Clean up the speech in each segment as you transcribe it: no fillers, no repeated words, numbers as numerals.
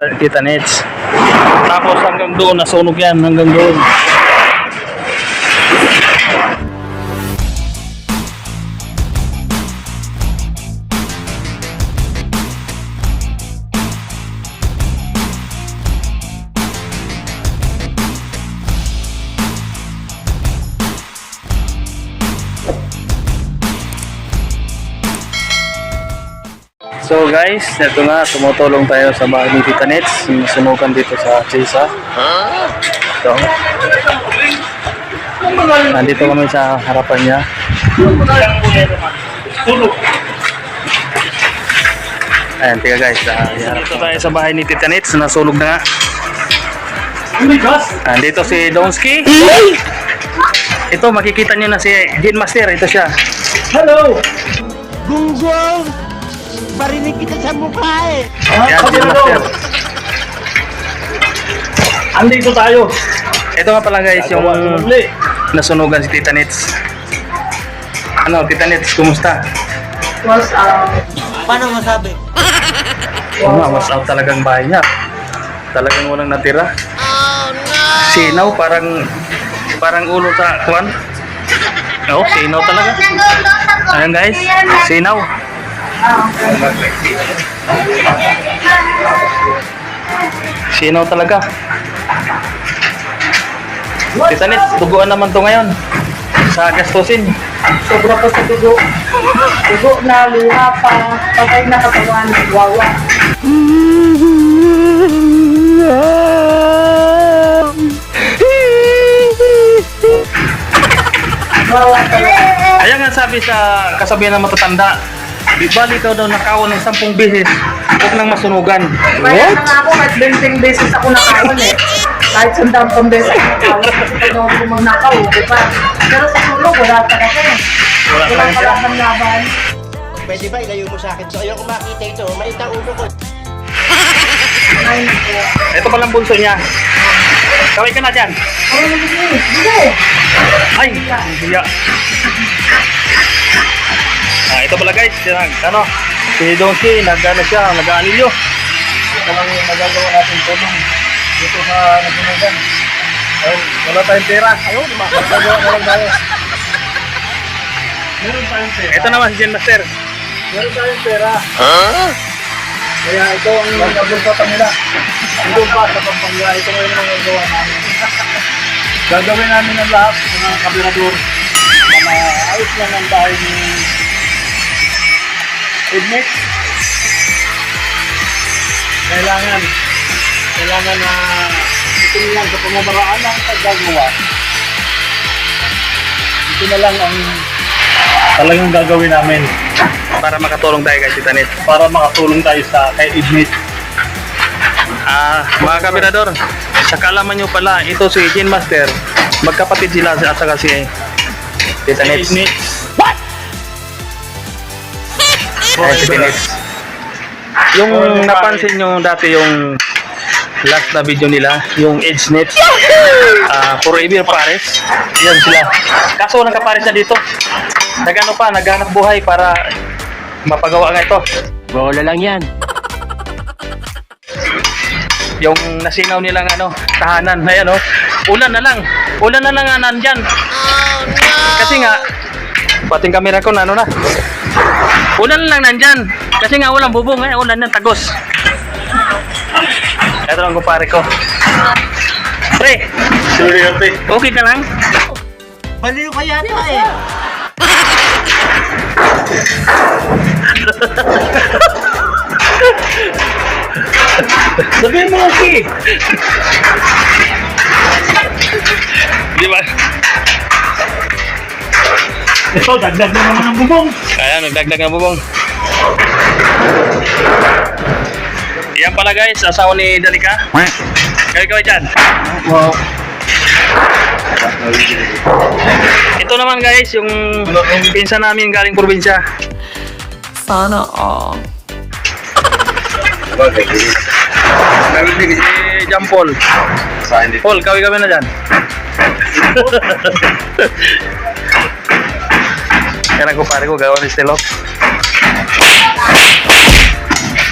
Kita nets. Tapos hanggang doon, nasunog yan hanggang doon. So guys, ito nga, tumutulong tayo sa bahay ni Tita Nets. Sunugan dito sa Chisa. Ito. Nandito kami sa harapan niya. Ayan, tiga guys. Dito tayo sa bahay ni Tita Nets. Nasunog na nga. Nandito si Donsky. Ito, makikita niyo na si Gin Master. Ito siya. Hello! Gunggong! Barinig kita sa mukha eh! Yan, Gin Master. Andito tayo! Ito nga pala guys, yung nasunugan si Tita Nets. Ano, Tita Nets, kumusta? Paano masabi? Oo nga, was out talagang bahay niya. Talagang walang natira. Oh no! Sinaw, parang ulo sa kuwan. Oo, sinaw talaga. Ayan guys, sinaw. Sinaw talaga. Tita Nets, duguan naman to ngayon. Sa gastusin. Sobra pa sa dugo. Dugo na, luha pa, patay na katawan, wawa. Wawa talaga. Ayan nga sabi sa kasabihan ng matatanda, di bali ikaw daw nakawan ng 10 beses, huwag nang masunugan. Kaya na nga ako, kahit 20 beses ako nakawan eh. Kahit 100 beses ako nakawan. Kasi pag ako kumanakaw, di ba? Pero sa sulog, wala talaga eh. Wala Wala talaga siya. kalaban laban. Pwede ba ilayo mo sa akin? So ayoko makita ito. Mait ang ulo ko. Ay, nako. Ito palang bunso niya. Kaway ka na dyan. Ay, hindi. Ay, hiya. Ito pala guys, ano, si Donkey, nag-ano siya, nag-aanilyo. Ito lang yung magagawa natin tulong dito sa nasunugan. Ay, wala tayong pera. Ayun, magagawa na lang tayo. Meron tayong pera. Ito naman si Jen Master. Meron tayong pera. Kaya ito ang nagabulsatan nila. Ito pa sa Pampanga. Ito ngayon ang magawa namin. Gagawin namin ang lahat mga kabirador na maayos lang ang bahay ni Edmix. Kailangan na ito lang sa pamamaraan ng paggagawa. Ito na lang ang talagang gagawin namin Para makatulong tayo kay Tita Nets. para makatulong tayo sa kay Edmix. Mga kabirador, sa kaalaman nyo pala, ito si Gin Master, magkapatid sila at saka si Tita Nets. Ay, si Tita Nets. Yung napansin nyo dati yung last na video nila, yung Edge Nets, Forever Pares, yan sila. Kaso nagkapares na dito. Nagano pa, naghanap buhay para mapagawa nga ito. Bola lang yan. Yung nasinaw nilang ano, tahanan, ayan o. Ulan na lang nga nandyan. Kasi nga, pating kamera ko na ano na. Ulan na lang nandyan. Kasi nga walang bubong, ulan na tagos. Ito lang kumpare ko. Pre, okay ka lang? Baliw kaya niyo eh. Sabihin mo okay. Di ba? Ito, dagdag na naman ang bubong. Ayan, nagdagdag ng bubong. Yan pala guys, asawa ni Danica. Kaway dyan. Wow. Ito naman guys, yung pinsan namin galing probinsya. Sana all. Si John Paul. Paul, kaway kami na dyan. Kaya nagkumpare ko, gawa ni Stelok.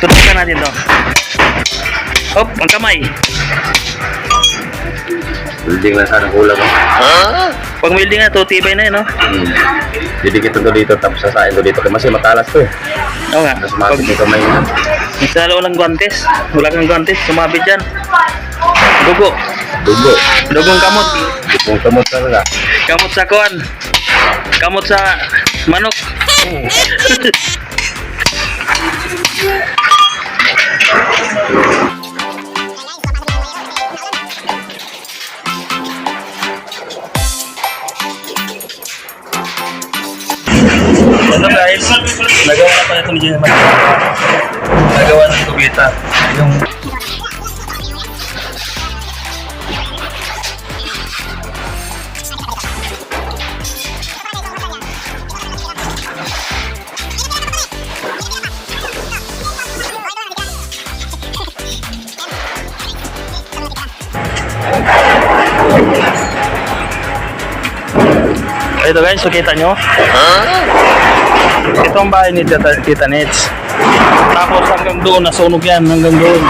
Tutukan natin to. Hop, ang kamay. Building lang sana kulang mo. Pag welding na to, tibay na yun, no? Didikit ko dito tapos sasain ko dito kasi matalas to eh. Oo nga. Tapos Pag matik yung kamay na. misalo walang guantes, wala kang guantes, sumabit dyan. Dugo. Dugo. Dugong kamot. Kung kamot talaga. Kamot sa kuan. Kamot sa manok. Ito guys, nagawa na pala ito ni Jenny. Nagawa ng kubita. Yung ito guys, so kita nyo? Ito ang bahay ni Tita Nets. Tapos hanggang doon, nasunog yan, hanggang doon.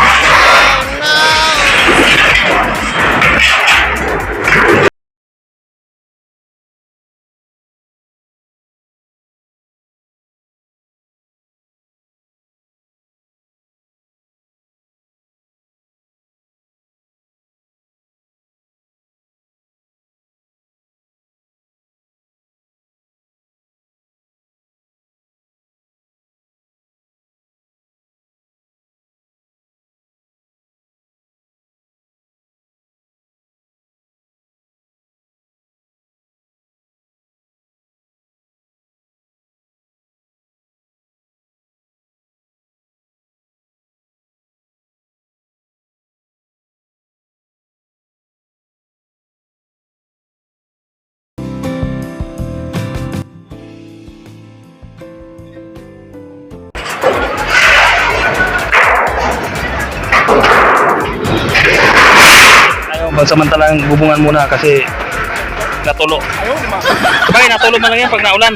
Pagsamantalang bubungan muna kasi natulo. Sabagay, natulo man lang yan pag naulan.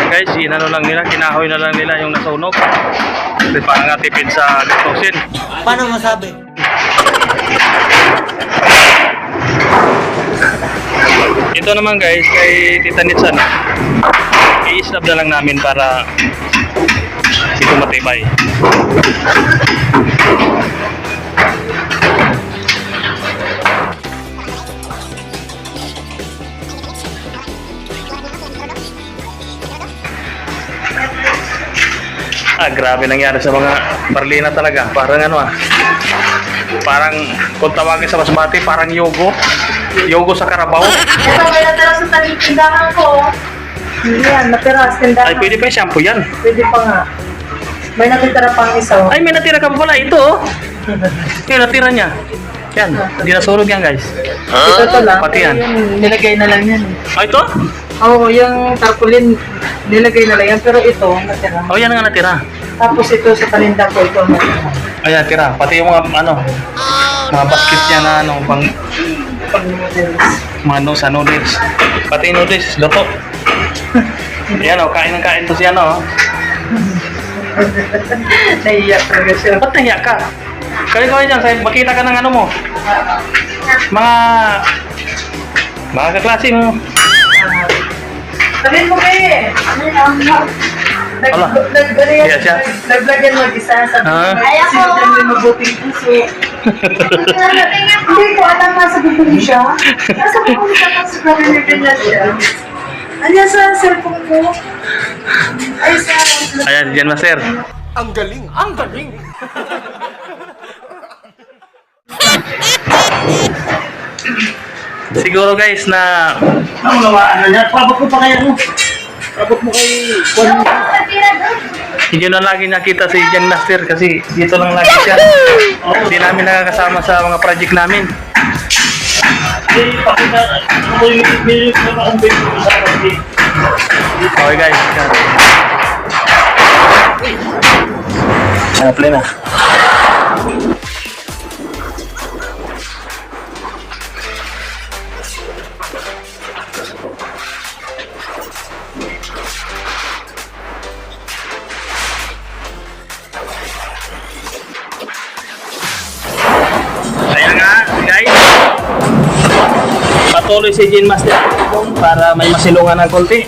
Guys, inano lang nila, kinahoy na lang nila yung nasunog. Kasi parang natipid sa gastusin. Paano masabi? Ito naman guys, kay Tita Nitsan, i-snap na lang namin para ito matibay. Grabe nangyari sa mga Marlina talaga. Parang ano parang kung tawagin sa Masbate, parang yogo. Yogo sa Carabao. Ito, may natira sa tindahan ko. Yan, natira sa tindahan. Ay, pwede pa yung shampoo yan. Pwede pa nga. May natitira pang isa. Ay, may natira ka pa pala. Ito, oh. Yung natira niya. Yan, hindi nasunog yan, guys. Ito lang. Pati yan. Yung nilagay na lang yan. Oh, ito? Oo, yung tarpaulin, nilagay na lang yan. Pero ito, natira. Oh, yan nga natira. Tapos ito sa paninda ko, ito natira. Ayan, tira. Pati yung mga, mga basket niya na, pang, Pag-noodles. mga sa noodles. Pati noodles, luto. Yan, oh, kain ng kain to siya, no? Naiiyak talaga siya. Ba't nahiya ka? Kaya dyan, makita ka ng ano mo. Mga kaklase mo. Sabihin mo kayo Ala. Iya siya. Naglagan mag-isa sa sinundan mo mabuting puso. Hindi ko alam nasa bibili siya. Nasa bibili siya kasi narinig na siya. Ano sa cellphone ko? Ay, sa... Ayan, dyan master. Ang galing! Ang galing! Siguro guys na Ang nawaan na niya. Pabot ko pa kayo. Pabot mo kay Juan. hindi na lagi nakita si Jan Master kasi dito lang lagi siya. Hindi namin nakakasama sa mga project namin. Okay guys. Play na. Patuloy si Jane Master para may masilungan ng konti.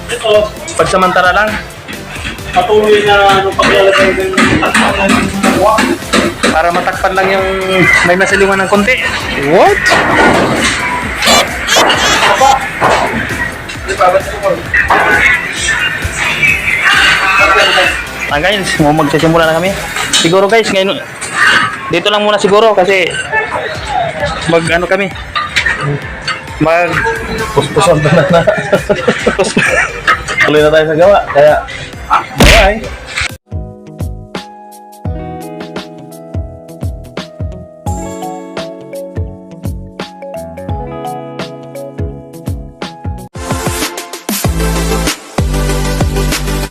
Ito, Pagsamantala lang. patuloy na paglalagay ng buwa. Para matakpan lang yung may masilungan ng konti. What? Guys, magsisimula na kami. Siguro guys, ngayon dito lang muna siguro kasi ano kami. Puspusan na. Tuloy na tayo sa gawa. Kaya, bye.